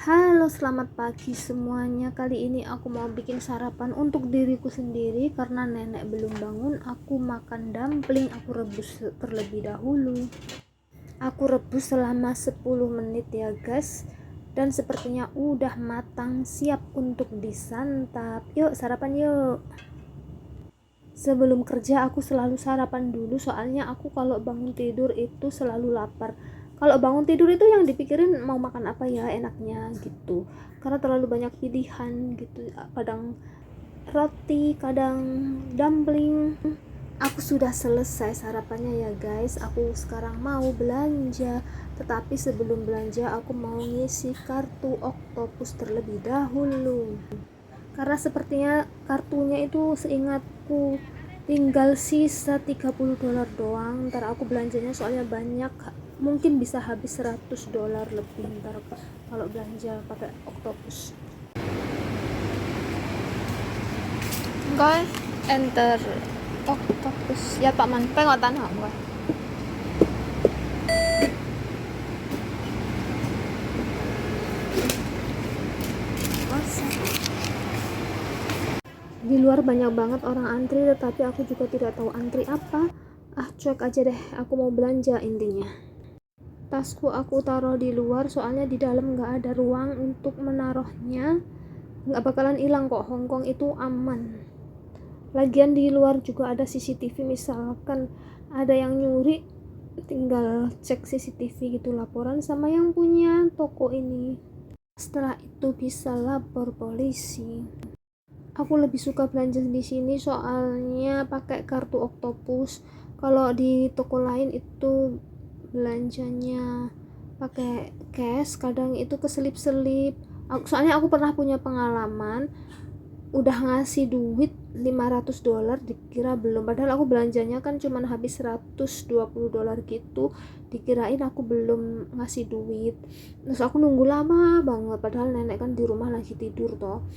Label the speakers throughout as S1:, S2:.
S1: Halo, selamat pagi semuanya. Kali ini aku mau bikin sarapan untuk diriku sendiri karena nenek belum bangun. Aku makan dumpling, aku rebus terlebih dahulu. Aku rebus selama 10 menit ya guys. Dan sepertinya udah matang, siap untuk disantap. Yuk, sarapan yuk. Sebelum kerja aku selalu sarapan dulu, soalnya aku kalau bangun tidur itu selalu lapar. Kalau bangun tidur itu yang dipikirin mau makan apa ya enaknya gitu, karena terlalu banyak pilihan gitu, kadang roti, kadang dumpling. Aku sudah selesai sarapannya ya guys. Aku sekarang mau belanja, tetapi sebelum belanja aku mau ngisi kartu Oktopus terlebih dahulu, karena sepertinya kartunya itu seingatku tinggal sisa $30 doang. Ntar aku belanjanya soalnya banyak, mungkin bisa habis $100 lebih ntar kalau belanja pakai Oktopus. Guys, enter Oktopus ya Pak Man, pengotan hả mọi người? Di luar banyak banget orang antri, tetapi aku juga tidak tahu antri apa. Cuek aja deh, aku mau belanja intinya. Tasku aku taruh di luar soalnya di dalam nggak ada ruang untuk menaruhnya. Nggak bakalan hilang kok, Hongkong itu aman. Lagian di luar juga ada CCTV, misalkan ada yang nyuri tinggal cek CCTV gitu, laporan sama yang punya toko ini. Setelah itu bisa lapor polisi. Aku lebih suka belanja di sini soalnya pakai kartu Oktopus. Kalau di toko lain itu belanjanya pakai cash, kadang itu keselip-selip. Soalnya aku pernah punya pengalaman udah ngasih duit $500 dikira belum, padahal aku belanjanya kan cuman habis $120 gitu, dikirain aku belum ngasih duit. Terus aku nunggu lama banget, padahal nenek kan di rumah lagi tidur toh.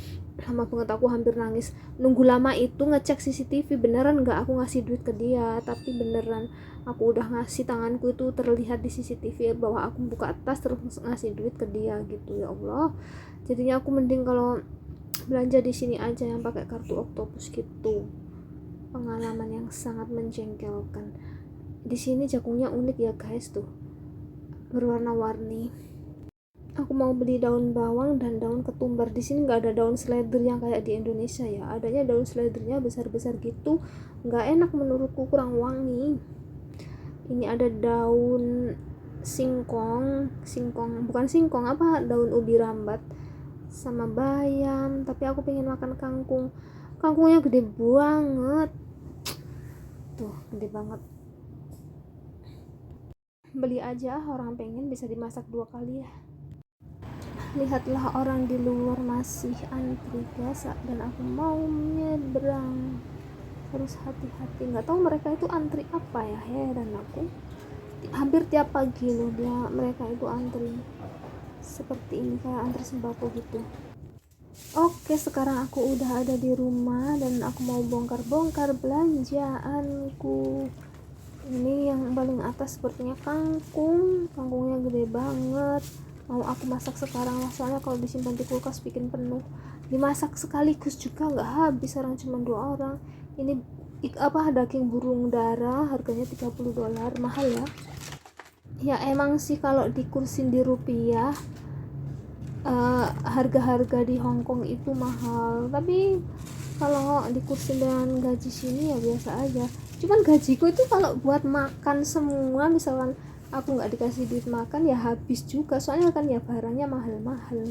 S1: Lama banget, aku hampir nangis. Nunggu lama itu ngecek CCTV beneran nggak aku ngasih duit ke dia, tapi beneran aku udah ngasih, tanganku itu terlihat di CCTV bahwa aku buka tas terus ngasih duit ke dia gitu. Ya Allah, jadinya aku mending kalau belanja di sini aja yang pakai kartu Oktopus gitu. Pengalaman yang sangat menjengkelkan. Di sini jagungnya unik ya guys, tuh berwarna-warni. Aku mau beli daun bawang dan daun ketumbar. Di sini nggak ada daun seledri yang kayak di Indonesia ya. Adanya daun seledrinya besar-besar gitu, nggak enak menurutku, kurang wangi. Ini ada daun singkong bukan singkong, apa, daun ubi rambat sama bayam. Tapi aku pengen makan kangkungnya gede banget tuh, gede banget. Beli aja, orang pengen bisa dimasak 2 kali ya. Lihatlah orang di luar masih antri biasa, dan aku mau nyebrang, harus hati-hati. Nggak tahu mereka itu antri apa ya, heran aku. Hampir tiap pagi loh mereka itu antri seperti ini, kayak antri sembako gitu. Oke, sekarang aku udah ada di rumah dan aku mau bongkar-bongkar belanjaanku. Ini yang paling atas sepertinya kangkungnya gede banget. Mau aku masak sekarang lah, soalnya kalau disimpan di kulkas bikin penuh. Dimasak sekaligus juga nggak habis, orang cuma 2 orang. Ini daging burung dara, harganya $30, mahal ya. Ya emang sih kalau dikursin di rupiah, harga-harga di Hongkong itu mahal, tapi kalau dikursin dengan gaji sini ya biasa aja. Cuman gajiku itu kalau buat makan semua, misalkan aku nggak dikasih duit makan ya habis juga, soalnya kan ya barangnya mahal-mahal.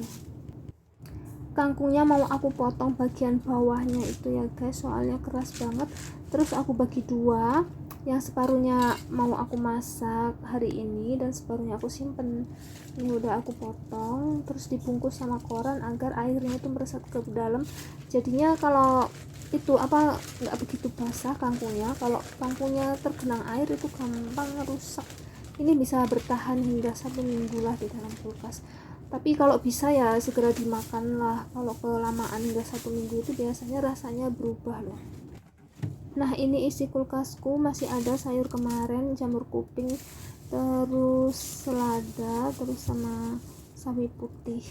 S1: Kangkungnya mau aku potong bagian bawahnya itu ya guys, soalnya keras banget. Terus aku bagi 2, yang separuhnya mau aku masak hari ini dan separuhnya aku simpen. Ini udah aku potong, terus dibungkus sama koran agar airnya itu meresap ke dalam. Jadinya kalau itu nggak begitu basah kangkungnya. Kalau kangkungnya tergenang air itu gampang rusak. Ini bisa bertahan hingga 1 minggu lah di dalam kulkas, tapi kalau bisa ya segera dimakan lah. Kalau kelamaan hingga 1 minggu itu biasanya rasanya berubah loh. Nah, ini isi kulkasku, masih ada sayur kemarin, jamur kuping, terus selada, terus sama sawi putih.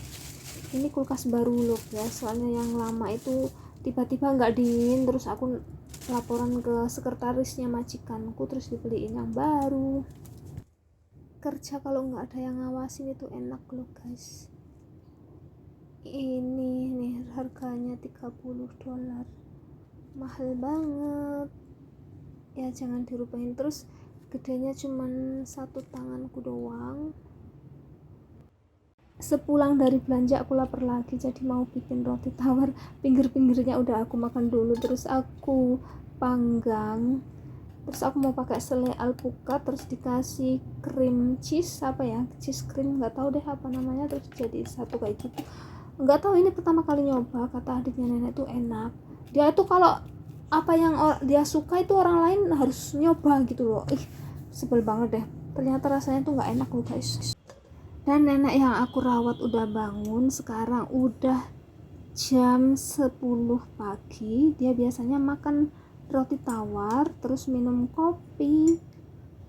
S1: ini kulkas baru loh ya, soalnya yang lama itu tiba-tiba nggak dingin, terus aku laporan ke sekretarisnya majikanku, terus dibeliin yang baru. Kerja kalau nggak ada yang ngawasin itu enak loh guys. Ini nih harganya $30, mahal banget ya, jangan dirupain. Terus gedenya cuman satu tanganku doang. Sepulang dari belanja aku lapar lagi, jadi mau bikin roti tawar. Pinggir-pinggirnya udah aku makan dulu, terus aku panggang, terus aku mau pakai selai alpukat, terus dikasih krim cheese, apa ya, cheese cream, nggak tahu deh apa namanya, terus jadi satu kayak gitu. Nggak tahu, ini pertama kali nyoba, kata adiknya nenek tuh enak. Dia tuh kalau apa yang dia suka itu orang lain harus nyoba gitu loh. Sebel banget deh, ternyata rasanya tuh nggak enak loh guys. Dan nenek yang aku rawat udah bangun, sekarang udah jam 10 pagi. Dia biasanya makan roti tawar terus minum kopi,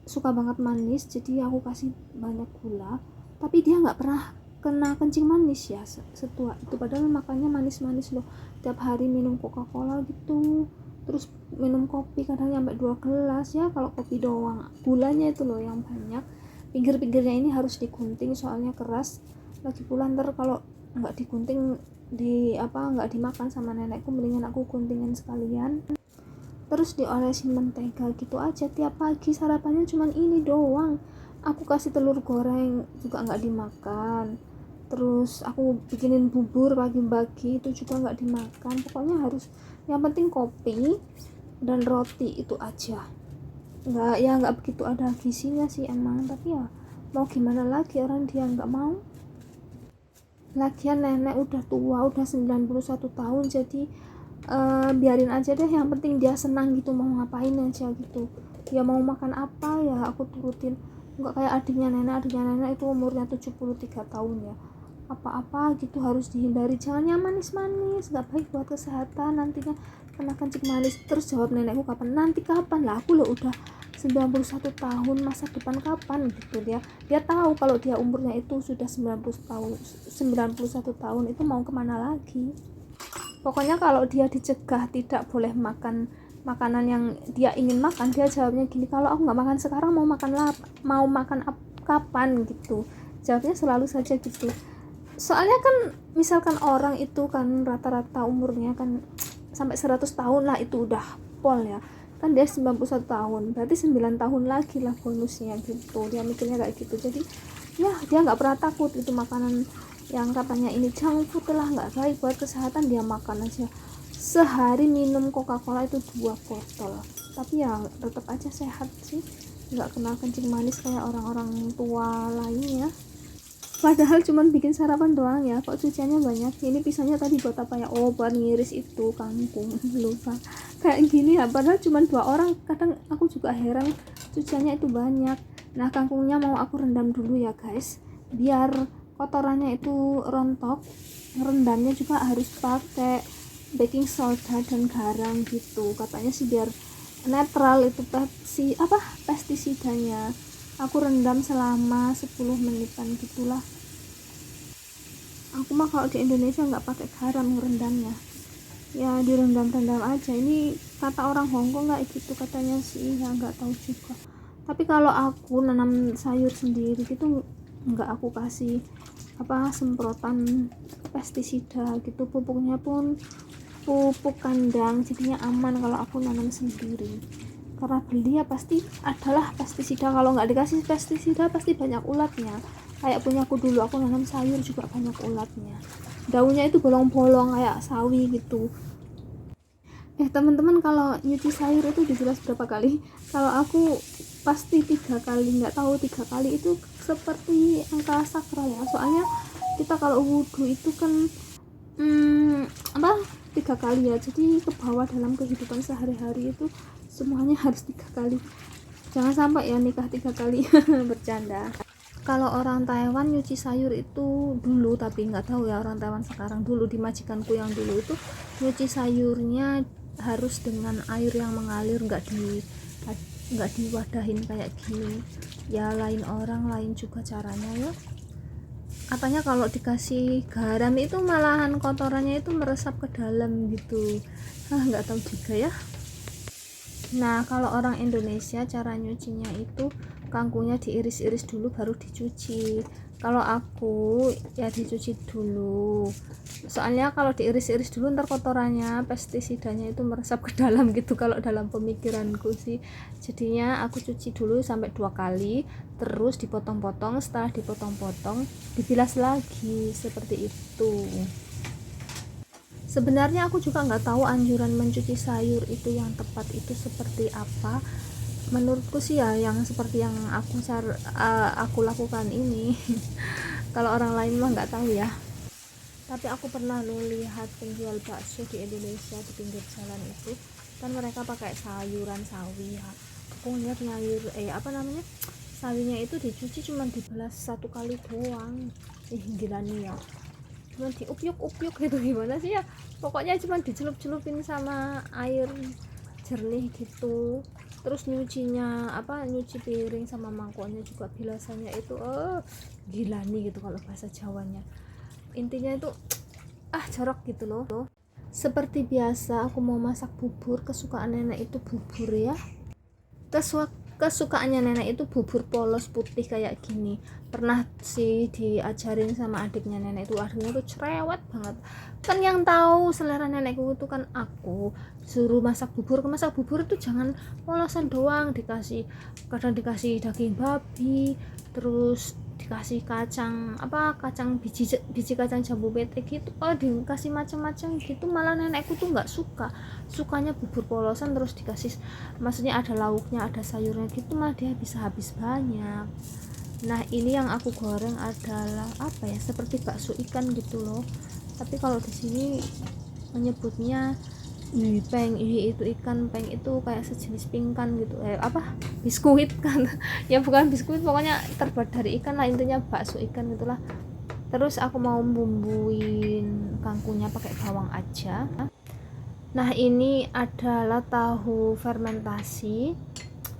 S1: suka banget manis, jadi aku kasih banyak gula, tapi dia nggak pernah kena kencing manis ya setua itu, padahal makannya manis-manis loh. Tiap hari minum Coca-Cola gitu, terus minum kopi kadang sampai 2 gelas ya. Kalau kopi doang, gulanya itu loh yang banyak. Pinggir-pinggirnya ini harus digunting soalnya keras. Lagi pula ntar kalau nggak digunting nggak dimakan sama nenekku, mendingan aku guntingin sekalian. Terus diolesin mentega gitu aja. Tiap pagi sarapannya cuman ini doang. Aku kasih telur goreng juga nggak dimakan. Terus aku bikinin bubur pagi-pagi itu juga nggak dimakan. Pokoknya harus, yang penting kopi dan roti itu aja. Nggak begitu ada gizinya sih emang, tapi ya mau gimana lagi, orang dia nggak mau. Lagian nenek udah tua, udah 91 tahun, jadi biarin aja deh, yang penting dia senang gitu, mau ngapain aja gitu. Dia mau makan apa ya aku turutin. Nggak kayak adiknya nenek itu umurnya 73 tahun ya, apa-apa gitu harus dihindari, jangan yang manis-manis, nggak baik buat kesehatan, nantinya kena kencing manis. Terus jawab nenekku, kapan lah, aku loh udah 91 tahun, masa depan kapan gitu. Dia tahu kalau dia umurnya itu sudah 91 tahun itu mau kemana lagi. Pokoknya kalau dia dicegah tidak boleh makan makanan yang dia ingin makan, dia jawabnya gini, kalau aku nggak makan sekarang mau makan kapan gitu. Jawabnya selalu saja gitu. Soalnya kan misalkan orang itu kan rata-rata umurnya kan sampai 100 tahun lah, itu udah pol ya kan, dia 91 tahun berarti 9 tahun lagi lah bonusnya gitu. Dia mikirnya kayak gitu, jadi ya dia nggak pernah takut itu makanan yang katanya ini junk food lah, nggak baik buat kesehatan, dia makan aja. Sehari minum Coca-Cola itu 2 botol, tapi ya tetap aja sehat sih, nggak kena kencing manis kayak orang-orang tua lainnya. Padahal cuman bikin sarapan doang ya, kok cuciannya banyak. Ini pisaunya tadi buat apa ya? Oh, buat ngiris itu kangkung. Lupa. Kayak gini ya, padahal cuman 2 orang. Kadang aku juga heran cuciannya itu banyak. Nah, kangkungnya mau aku rendam dulu ya guys, biar kotorannya itu rontok. Rendamnya juga harus pakai baking soda dan garam gitu. Katanya sih biar netral itu pestisidanya. Aku rendam selama 10 menitan gitulah. Aku mah kalau di Indonesia nggak pakai garam ngerendamnya, ya direndam-rendam aja. Ini kata orang Hongkong kayak gitu katanya sih, ya nggak tahu juga. Tapi kalau aku nanam sayur sendiri gitu nggak aku kasih semprotan pestisida gitu. Pupuknya pun pupuk kandang, jadinya aman kalau aku nanam sendiri. Karena beli ya pasti adalah pestisida, kalau nggak dikasih pestisida pasti banyak ulatnya. Kayak punyaku dulu, aku nanam sayur juga banyak ulatnya, daunnya itu bolong-bolong kayak sawi gitu. Teman-teman, kalau nyuci sayur itu dijelas berapa kali? Kalau aku pasti 3 kali, nggak tahu 3 kali itu seperti angka sakral ya, soalnya kita kalau wudhu itu kan 3 kali ya, jadi ke bawah dalam kehidupan sehari-hari itu semuanya harus 3 kali. Jangan sampai ya nikah 3 kali. Bercanda. Kalau orang Taiwan nyuci sayur itu dulu, tapi nggak tahu ya orang Taiwan sekarang. Dulu di majikanku yang dulu itu nyuci sayurnya harus dengan air yang mengalir, nggak diwadahin kayak gini ya. Lain orang lain juga caranya ya. katanya kalau dikasih garam itu malahan kotorannya itu meresap ke dalam gitu. Nggak tahu juga ya. Nah, kalau orang Indonesia cara nyucinya itu kangkungnya diiris-iris dulu baru dicuci. Kalau aku ya dicuci dulu. Soalnya kalau diiris-iris dulu ntar kotorannya, pestisidanya itu meresap ke dalam gitu kalau dalam pemikiranku sih. Jadinya aku cuci dulu sampai 2 kali, terus dipotong-potong, setelah dipotong-potong dibilas lagi seperti itu. Sebenarnya aku juga nggak tahu anjuran mencuci sayur itu yang tepat itu seperti apa. Menurutku sih ya yang seperti yang aku lakukan ini. Kalau orang lain mah nggak tahu ya. Tapi aku pernah lihat penjual bakso di Indonesia di pinggir jalan itu kan mereka pakai sayuran sawi ya. Aku lihat sawinya itu dicuci cuma dibelas 1 kali doang. Gila nih ya, cuma diupiuk-upiuk gitu, gimana sih ya, pokoknya cuma dicelup-celupin sama air jernih gitu. Terus nyuci piring sama mangkoknya juga bilasannya itu gila nih gitu kalau bahasa Jawanya. Intinya itu jorok gitu loh. Seperti biasa aku mau masak bubur, kesukaan nenek itu bubur ya. Kesukaannya nenek itu bubur polos putih kayak gini. Pernah sih diajarin sama adiknya nenek itu, adiknya tuh cerewet banget kan, yang tahu selera nenekku itu kan aku suruh masak bubur itu jangan polosan doang, kadang dikasih daging babi, terus dikasih kacang biji kacang jambu pete gitu, dikasih macam-macam gitu. Malah nenekku tuh nggak sukanya bubur polosan, terus dikasih, maksudnya ada lauknya ada sayurnya gitu, malah dia bisa habis banyak. Nah ini yang aku goreng adalah seperti bakso ikan gitu loh, tapi kalau di sini menyebutnya peng. Itu ikan peng itu kayak sejenis pingkan gitu, biskuit kan. Ya bukan biskuit, pokoknya terbuat dari ikan lah, intinya bakso ikan gitulah. Terus aku mau bumbuin kangkungnya pakai bawang aja. Nah ini adalah tahu fermentasi,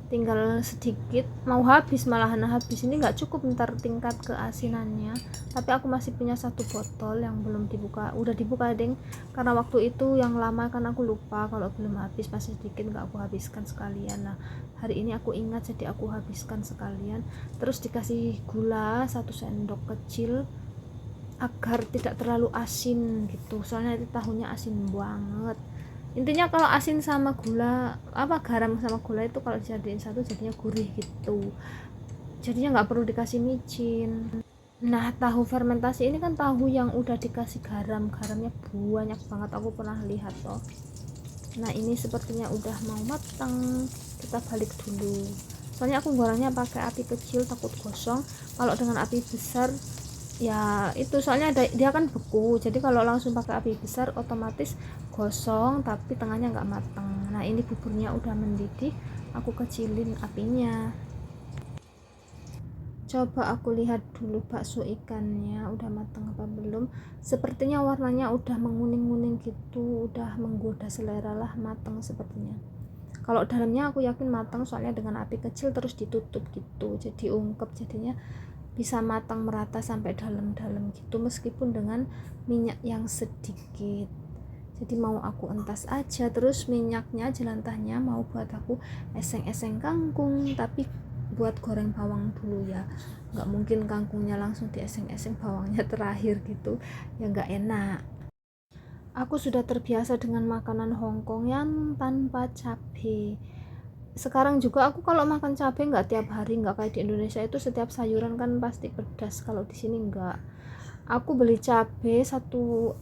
S1: tinggal sedikit, malahan habis, ini nggak cukup ntar tingkat keasinannya. Tapi aku masih punya 1 botol yang belum dibuka, udah dibuka deng, karena waktu itu yang lama kan aku lupa kalau belum habis, masih sedikit nggak aku habiskan sekalian. Nah hari ini aku ingat jadi aku habiskan sekalian. Terus dikasih gula 1 sendok kecil agar tidak terlalu asin gitu, soalnya itu tahunya asin banget. Intinya kalau asin sama garam sama gula itu kalau dijadiin satu jadinya gurih gitu, jadinya nggak perlu dikasih micin. Nah tahu fermentasi ini kan tahu yang udah dikasih garamnya banyak banget, aku pernah lihat toh. Nah ini sepertinya udah mau matang, kita balik dulu, soalnya aku gorengnya pakai api kecil takut gosong. Kalau dengan api besar ya itu soalnya dia kan beku, jadi kalau langsung pakai api besar otomatis gosong tapi tengahnya nggak matang. Nah ini buburnya udah mendidih, aku kecilin apinya. Coba aku lihat dulu bakso ikannya udah matang apa belum. Sepertinya warnanya udah menguning-nguning gitu, udah menggoda selera lah, matang sepertinya. Kalau dalamnya aku yakin matang, soalnya dengan api kecil terus ditutup gitu, jadi ungkep, jadinya bisa matang merata sampai dalam-dalam gitu, meskipun dengan minyak yang sedikit. Jadi mau aku entas aja, terus minyaknya jelantahnya mau buat aku eseng-eseng kangkung, tapi buat goreng bawang dulu ya, nggak mungkin kangkungnya langsung dieseng-eseng, bawangnya terakhir gitu ya, nggak enak. Aku sudah terbiasa dengan makanan Hongkong yang tanpa cabai. Sekarang juga aku kalau makan cabai nggak tiap hari, nggak kayak di Indonesia itu setiap sayuran kan pasti pedas. Kalau di sini nggak. Aku beli cabai satu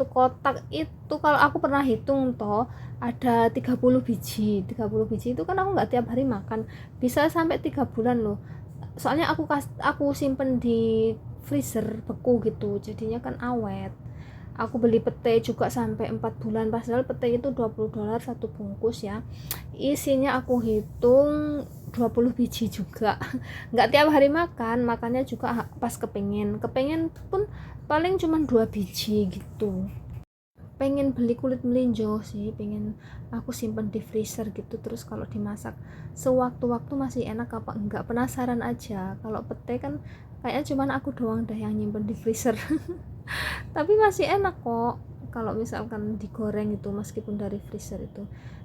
S1: kotak itu, kalau aku pernah hitung toh ada 30 biji. 30 biji itu kan aku nggak tiap hari makan, bisa sampai 3 bulan loh. Soalnya aku simpen di freezer beku gitu, jadinya kan awet. Aku beli pete juga sampai 4 bulan, padahal pete itu $20 satu bungkus ya. Isinya aku hitung 20 biji juga. Nggak tiap hari makannya juga pas kepengen pun paling cuma 2 biji gitu. pengen beli kulit melinjo sih, pengen aku simpen di freezer gitu, terus kalau dimasak sewaktu-waktu masih enak apa enggak, penasaran aja. Kalau pete kan kayaknya cuman aku doang dah yang nyimpen di freezer tapi masih enak kok kalau misalkan digoreng itu meskipun dari freezer itu.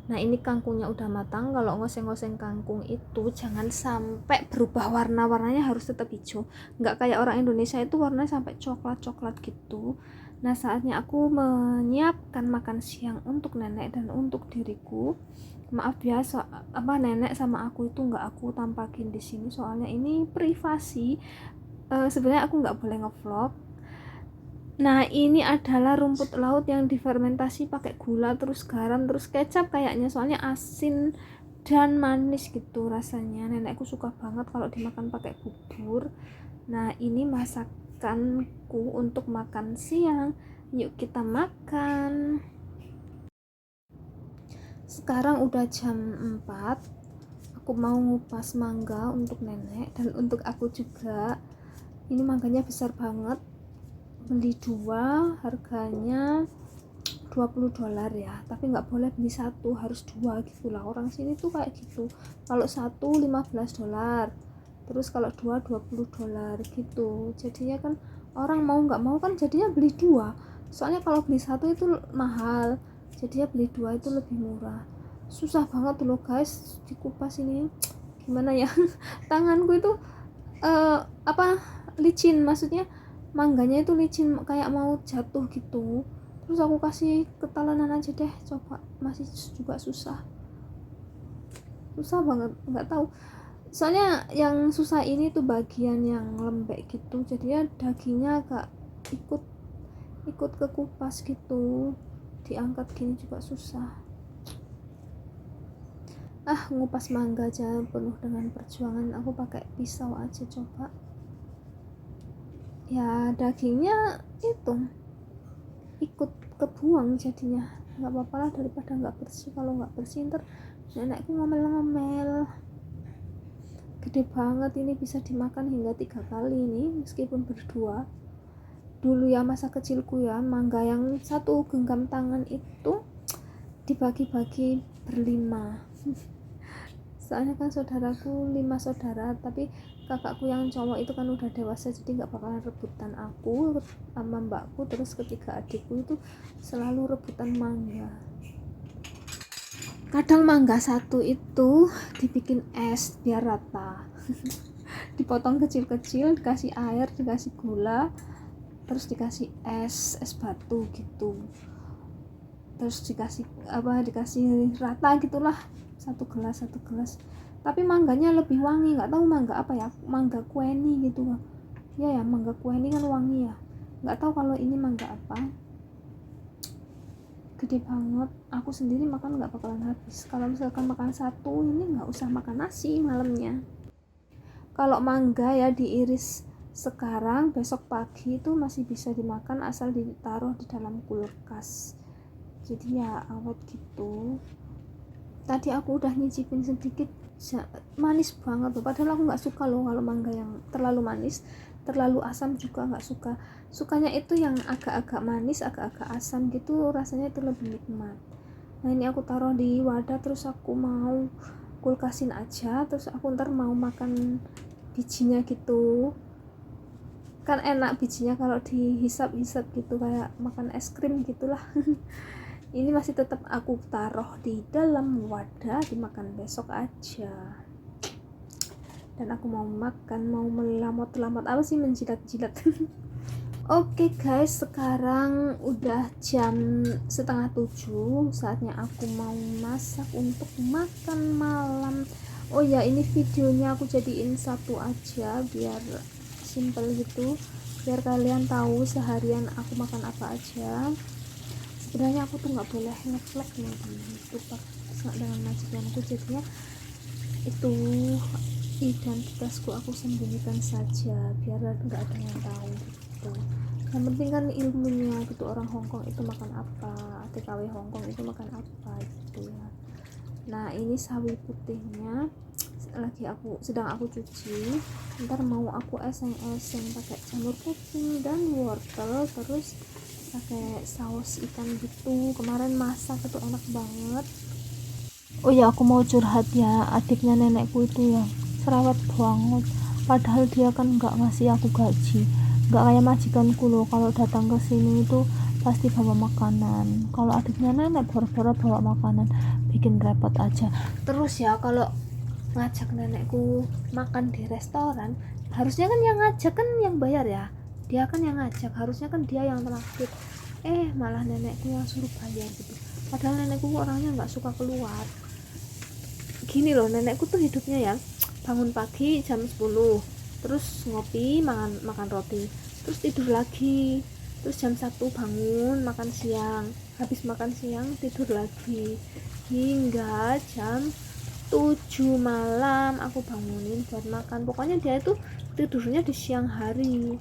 S1: Nah ini kangkungnya udah matang. Kalau ngoseng-ngoseng kangkung itu jangan sampai berubah warna, warnanya harus tetap hijau, nggak kayak orang Indonesia itu warnanya sampai coklat-coklat gitu. Nah saatnya aku menyiapkan makan siang untuk nenek dan untuk diriku. Maaf ya, nenek sama aku itu nggak aku tampakin di sini soalnya ini privasi. Sebenarnya aku nggak boleh ngevlog. Nah ini adalah rumput laut yang difermentasi pakai gula terus garam terus kecap kayaknya, soalnya asin dan manis gitu rasanya. Nenekku suka banget kalau dimakan pakai bubur. Nah ini masakanku untuk makan siang, yuk kita makan. Sekarang udah jam 4, aku mau ngupas mangga untuk nenek dan untuk aku juga. Ini mangganya besar banget, beli 2 harganya $20 ya, tapi nggak boleh beli 1, harus 2 gitu lah, orang sini tuh kayak gitu. Kalau 1 $15, terus kalau 2 $20 gitu. Jadinya kan orang mau nggak mau kan jadinya beli 2, soalnya kalau beli 1 itu mahal, jadinya beli 2 itu lebih murah. Susah banget loh guys dikupas ini, gimana ya tanganku itu licin, maksudnya mangganya itu licin kayak mau jatuh gitu. Terus aku kasih ketelenan aja deh, coba masih juga susah banget, nggak tahu. Soalnya yang susah ini tuh bagian yang lembek gitu, jadinya dagingnya agak ikut ke kupas gitu, diangkat gini juga susah. Ngupas mangga aja penuh dengan perjuangan, aku pakai pisau aja coba. Ya dagingnya itu ikut kebuang jadinya, nggak apa-apa lah daripada nggak bersih. Kalau nggak bersih ntar nenekku ngomel-ngomel. Gede banget ini, bisa dimakan hingga 3 kali ini meskipun berdua. Dulu ya masa kecilku ya, mangga yang 1 genggam tangan itu dibagi-bagi berlima soalnya kan saudaraku 5 saudara, tapi kakakku yang cowok itu kan udah dewasa, jadi nggak bakalan rebutan aku sama mbakku. Terus ketiga adikku itu selalu rebutan mangga. Kadang mangga 1 itu dibikin es biar rata dipotong kecil-kecil, dikasih air, dikasih gula, terus dikasih es batu gitu, terus dikasih rata gitulah, 1 gelas. Tapi mangganya lebih wangi, nggak tahu mangga apa ya, mangga kueni gitu ya, mangga kueni kan wangi ya, nggak tahu kalau ini mangga apa. Gede banget, aku sendiri makan nggak bakalan habis. Kalau misalkan makan 1 ini nggak usah makan nasi malamnya. Kalau mangga ya diiris sekarang, besok pagi itu masih bisa dimakan asal ditaruh di dalam kulkas, jadi ya awet gitu. Tadi aku udah nyicipin sedikit, manis banget loh, padahal aku nggak suka loh kalau mangga yang terlalu manis, terlalu asam juga nggak suka. Sukanya itu yang agak-agak manis, agak-agak asam gitu, rasanya itu lebih nikmat. Nah ini aku taruh di wadah, terus aku mau kulkasin aja, terus aku ntar mau makan bijinya gitu, kan enak bijinya kalau dihisap-hisap gitu, kayak makan es krim gitulah ini masih tetap aku taruh di dalam wadah, dimakan besok aja. Dan aku mau makan, mau melamot-lamot apa sih, menjilat-jilat Oke guys, sekarang udah jam 6:30, saatnya aku mau masak untuk makan malam. Oh ya, ini videonya aku jadiin 1 aja biar simple gitu, biar kalian tahu seharian aku makan apa aja. Sebenarnya aku tuh nggak boleh ngevlog nih di YouTube dengan majikanku, jadinya itu identitasku aku sembunyikan saja biar nggak ada yang tahu gitu. Yang penting kan ilmunya gitu, orang Hongkong itu makan apa, TKW Hongkong itu makan apa gitu ya. Nah ini sawi putihnya sedang aku cuci, ntar mau aku eseng-eseng pakai jamur kuping dan wortel, terus pakai saus ikan gitu. Kemarin masak itu enak banget. Oh ya, aku mau curhat ya, adiknya nenekku itu ya cerewet banget. Padahal dia kan nggak ngasih aku gaji, nggak kayak majikanku loh. Kalau datang ke sini itu pasti bawa makanan. Kalau adiknya nenek boro-boro bawa makanan, bikin repot aja. Terus ya kalau ngajak nenekku makan di restoran, harusnya kan yang ngajak kan yang bayar ya, dia kan yang ngajak, harusnya kan dia yang traktir. Malah nenekku yang suruh bayar gitu. Padahal nenekku orangnya nggak suka keluar. Gini loh, nenekku tuh hidupnya ya bangun pagi jam 10, terus ngopi, makan roti, terus tidur lagi, terus jam 1 bangun makan siang, habis makan siang tidur lagi, hingga jam 7 malam aku bangunin buat makan. Pokoknya dia itu tidurnya di siang hari,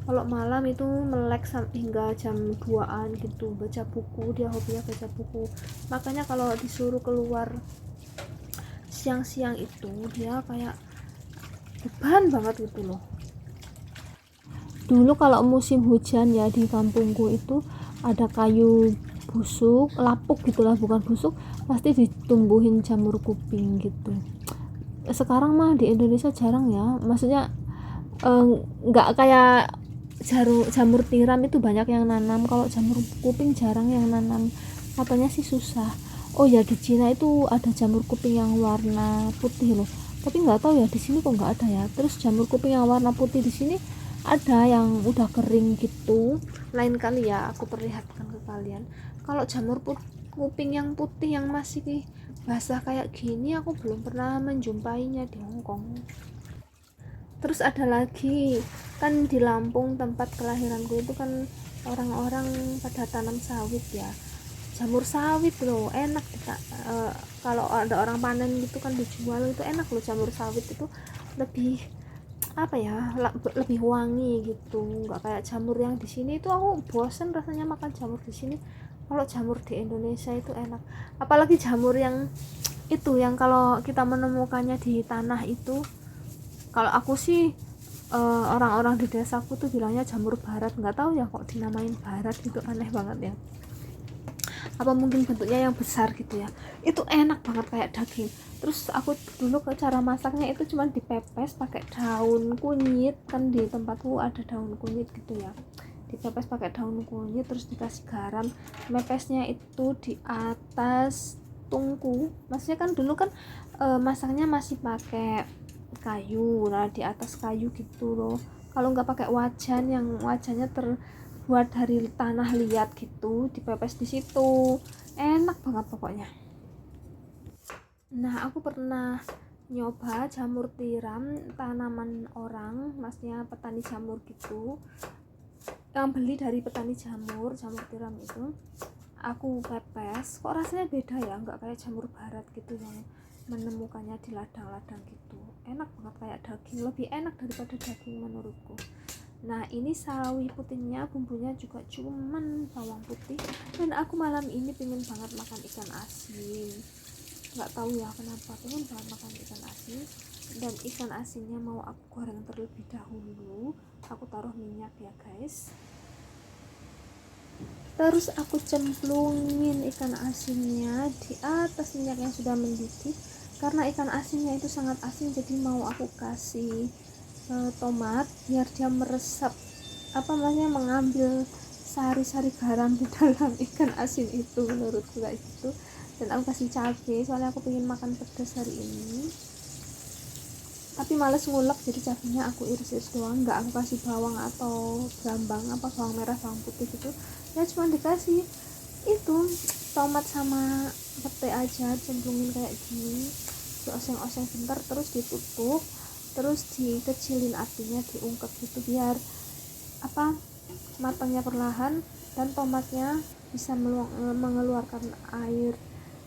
S1: kalau malam itu melek hingga jam 2an gitu, baca buku. Dia hobinya baca buku. Makanya kalau disuruh keluar siang-siang itu dia kayak beban banget gitu loh. Dulu kalau musim hujan ya di kampungku itu ada kayu busuk, lapuk gitulah, bukan busuk, pasti ditumbuhin jamur kuping gitu. Sekarang mah di Indonesia jarang ya, maksudnya nggak kayak jamur tiram itu banyak yang nanam. Kalau jamur kuping jarang yang nanam, katanya sih susah. Oh ya, di Cina itu ada jamur kuping yang warna putih loh, tapi nggak tahu ya di sini kok nggak ada ya. Terus jamur kuping yang warna putih di sini ada yang udah kering gitu. Lain kali ya aku perlihatkan ke kalian. Kalau jamur kuping yang putih yang masih basah kayak gini aku belum pernah menjumpainya di Hongkong. Terus ada lagi kan di Lampung tempat kelahiranku itu kan orang-orang pada tanam sawit ya, jamur sawit loh, enak kita kalau ada orang panen gitu kan dijual, itu enak loh. Jamur sawit itu lebih apa ya, lebih wangi gitu, nggak kayak jamur yang di sini. Itu aku bosen rasanya makan jamur di sini. Kalau jamur di Indonesia itu enak, apalagi jamur yang itu yang kalau kita menemukannya di tanah itu. Kalau aku sih orang-orang di desaku tuh bilangnya jamur barat, nggak tahu ya kok dinamain barat gitu, aneh banget ya. Apa mungkin bentuknya yang besar gitu ya. Itu enak banget kayak daging. Terus aku dulu ke cara masaknya itu cuma dipepes pakai daun kunyit, kan di tempatku ada daun kunyit gitu ya, dipepes pakai daun kunyit terus dikasih garam. Mepesnya itu di atas tungku, maksudnya kan dulu kan masaknya masih pakai kayu, nah di atas kayu gitu loh. Kalau nggak pakai wajan yang wajannya buat dari tanah liat gitu, dipepes di situ, enak banget pokoknya. Nah aku pernah nyoba jamur tiram tanaman orang, maksudnya petani jamur gitu, yang beli dari petani jamur tiram itu. Aku pepes, kok rasanya beda ya, nggak kayak jamur barat gitu yang menemukannya di ladang-ladang gitu. Enak banget kayak daging, lebih enak daripada daging menurutku. Nah ini sawi putihnya, bumbunya juga cuman bawang putih. Dan aku malam ini pengen banget makan ikan asin, nggak tahu ya kenapa pengen banget makan ikan asin. Dan ikan asinnya mau aku goreng terlebih dahulu, aku taruh minyak ya guys, terus aku cemplungin ikan asinnya di atas minyak yang sudah mendidih. Karena ikan asinnya itu sangat asin, jadi mau aku kasih tomat biar dia meresap, apa namanya, mengambil sari-sari garam di dalam ikan asin itu, menurutku kayak gitu. Dan aku kasih cabai soalnya aku pengen makan pedas hari ini, tapi males ngulek, jadi cabenya aku iris-iris doang, nggak aku kasih bawang atau brambang, apa bawang merah bawang putih gitu ya, cuma dikasih itu tomat sama pete aja, cemplungin kayak gini, dioseng-oseng bentar terus ditutup, terus dikecilin apinya, diungkep gitu biar apa, matangnya perlahan dan tomatnya bisa mengeluarkan air.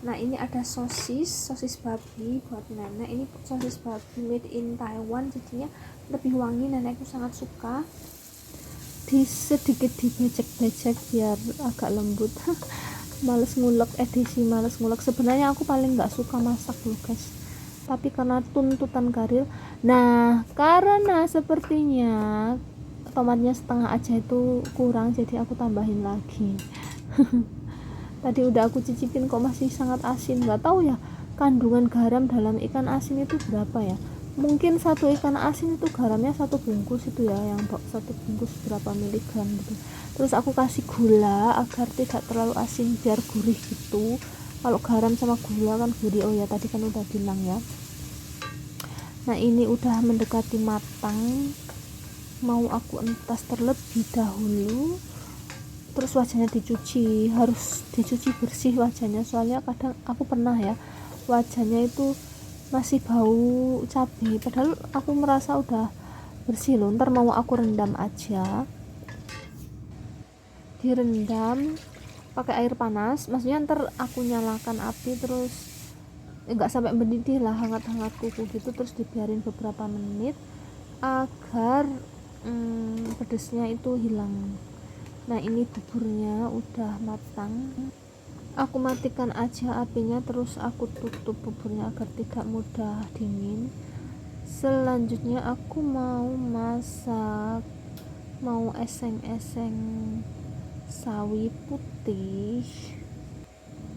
S1: Nah ini ada sosis babi buat nenek, ini sosis babi made in Taiwan, jadinya lebih wangi, nenekku sangat suka. Sedikit dibecek-becek biar agak lembut. Males ngulek, edisi males ngulek. Sebenarnya aku paling nggak suka masak loh guys, tapi karena tuntutan karir. Nah karena sepertinya tomatnya setengah aja itu kurang, jadi aku tambahin lagi. Tadi udah aku cicipin kok masih sangat asin. Nggak tahu ya kandungan garam dalam ikan asin itu berapa ya. Mungkin satu ikan asin itu garamnya satu bungkus itu ya, yang satu bungkus berapa miligram gitu. Terus aku kasih gula agar tidak terlalu asin biar gurih gitu. Kalau garam sama gula kan gurih. Oh ya tadi kan udah bilang ya. Nah ini udah mendekati matang, mau aku entas terlebih dahulu. Terus wajahnya dicuci, harus dicuci bersih wajahnya, soalnya kadang aku pernah ya wajahnya itu masih bau cabai, padahal aku merasa udah bersih loh. Ntar mau aku rendam aja, direndam pakai air panas, maksudnya ntar aku nyalakan api terus nggak sampai mendidih lah, hangat-hangat kuku gitu, terus dibiarin beberapa menit agar pedesnya itu hilang. Nah ini buburnya udah matang, aku matikan aja apinya, terus aku tutup buburnya agar tidak mudah dingin. Selanjutnya aku mau masak, mau eseng-eseng sawi putih.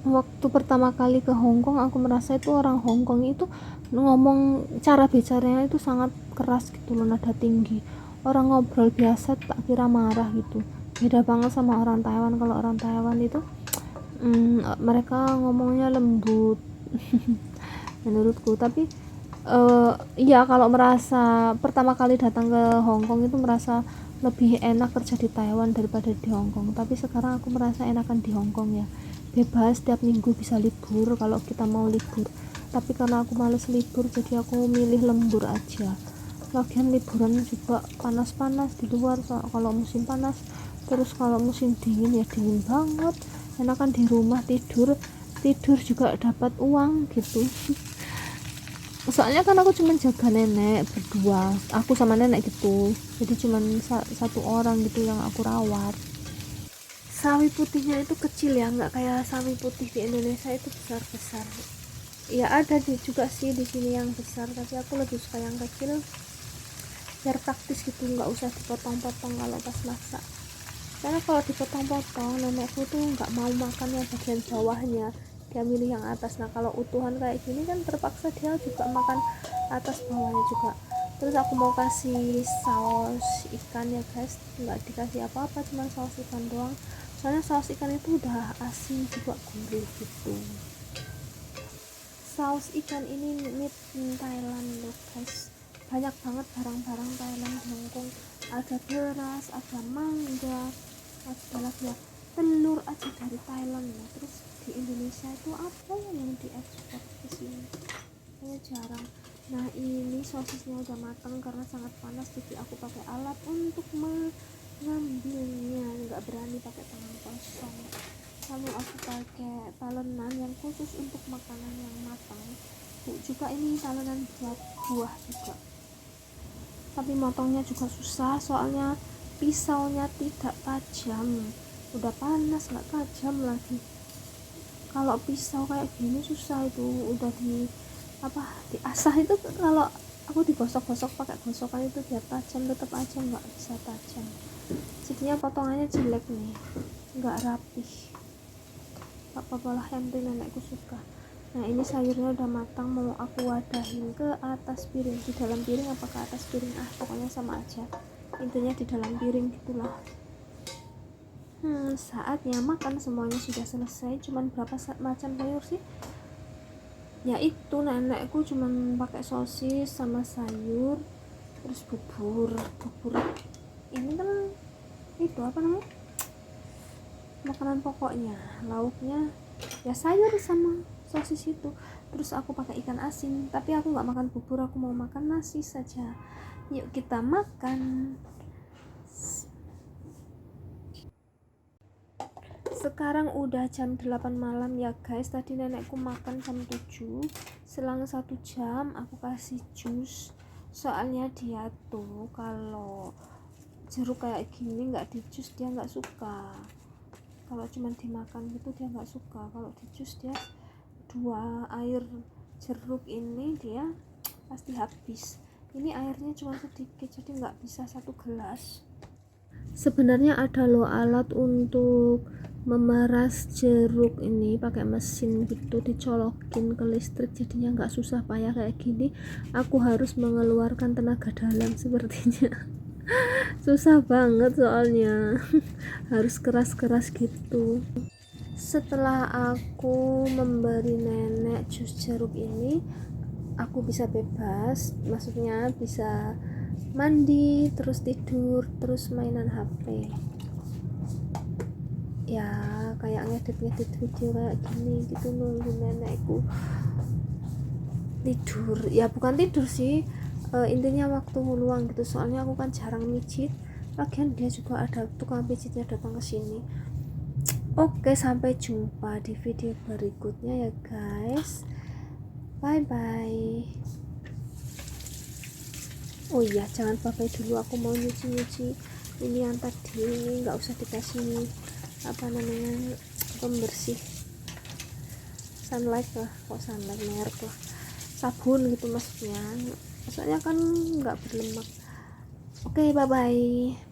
S1: Waktu pertama kali ke Hongkong aku merasa itu orang Hongkong itu ngomong, cara bicaranya itu sangat keras gitu loh, nada tinggi. Orang ngobrol biasa tak kira marah gitu, beda banget sama orang Taiwan. Kalau orang Taiwan itu mereka ngomongnya lembut menurutku. Tapi iya kalau merasa pertama kali datang ke Hongkong itu merasa lebih enak kerja di Taiwan daripada di Hongkong. Tapi sekarang aku merasa enakan di Hongkong ya, bebas setiap minggu bisa libur kalau kita mau libur. Tapi karena aku males libur jadi aku milih lembur aja. Lagian liburan juga panas-panas di luar, kalau musim panas. Terus kalau musim dingin ya dingin banget, enakan di rumah tidur juga dapat uang gitu. Soalnya kan aku cuma jaga nenek berdua, aku sama nenek gitu, jadi cuma satu orang gitu yang aku rawat. Sawi putihnya itu kecil ya, nggak kayak sawi putih di Indonesia itu besar-besar ya. Ada juga sih di sini yang besar, tapi aku lebih suka yang kecil biar praktis gitu, nggak usah dipotong-potong kalau pas masak. Karena kalau dipotong-potong nenekku tuh nggak mau makan yang bagian bawahnya, dia milih yang atas. Nah kalau utuhan kayak gini kan terpaksa dia juga makan atas bawahnya juga. Terus aku mau kasih saus ikan ya guys, nggak dikasih apa-apa, cuma saus ikan doang, soalnya saus ikan itu udah asin juga gurih gitu. Saus ikan ini made in Thailand loh guys, banyak banget barang-barang Thailand di Hongkong. Ada beras, ada mangga, ada lagi ya telur aja dari Thailand loh. Terus di Indonesia itu apa yang diekspor ke sini, kayaknya jarang. Nah ini sosisnya udah matang karena sangat panas, jadi aku pakai alat untuk mengambilnya, nggak berani pakai tangan kosong. Lalu aku pakai talenan yang khusus untuk makanan yang matang. Juga ini talenan buat buah juga, tapi motongnya juga susah soalnya pisaunya tidak tajam. Udah panas nggak tajam lagi. Kalau pisau kayak gini susah, itu udah diasah itu. Kalau aku digosok-gosok pakai gosokan itu biar tajam, tetap aja nggak bisa tajam, jadinya potongannya jelek nih, nggak rapih. Gak apa-apa lah, yang penting nenekku suka. Nah ini sayurnya udah matang, mau aku wadahin ke atas piring. Di dalam piring apa ke atas piring, pokoknya sama aja, intinya di dalam piring gitulah. Saatnya makan, semuanya sudah selesai. Cuman berapa macam sayur sih, ya itu nenekku cuman pakai sosis sama sayur, terus bubur ini kan itu apa namanya, makanan pokoknya. Lauknya ya sayur sama sosis itu. Terus aku pakai ikan asin, tapi aku nggak makan bubur, aku mau makan nasi saja. Yuk kita makan. Sekarang udah jam 8 malam ya guys. Tadi nenekku makan jam 7, selang 1 jam aku kasih jus. Soalnya dia tuh kalau jeruk kayak gini nggak di jus dia nggak suka, kalau cuman dimakan gitu dia nggak suka. Kalau di jus dia 2 air jeruk ini dia pasti habis. Ini airnya cuma sedikit jadi nggak bisa 1 gelas. Sebenarnya ada loh alat untuk memeras jeruk ini pakai mesin gitu, dicolokin ke listrik, jadinya nggak susah payah kayak gini. Aku harus mengeluarkan tenaga dalam sepertinya. Susah banget soalnya. Harus keras-keras gitu. Setelah aku memberi nenek jus jeruk ini, aku bisa bebas, maksudnya bisa mandi, terus tidur, terus mainan HP. Ya kayak ngedit-ngedit video kayak gini gitu, nunggu nenekku tidur. Ya bukan tidur sih, intinya waktu luang gitu, soalnya aku kan jarang mijit, lagian dia juga ada tukang pijitnya datang ke sini. Oke, sampai jumpa di video berikutnya ya guys. Bye bye. Oh iya, jangan pakai dulu, aku mau nyuci ini yang tadi ini, nggak usah dikasih apa namanya pembersih sunlight lah, kok sunlight merek lah, sabun gitu maksudnya, soalnya kan nggak berlemak. Oke, bye bye.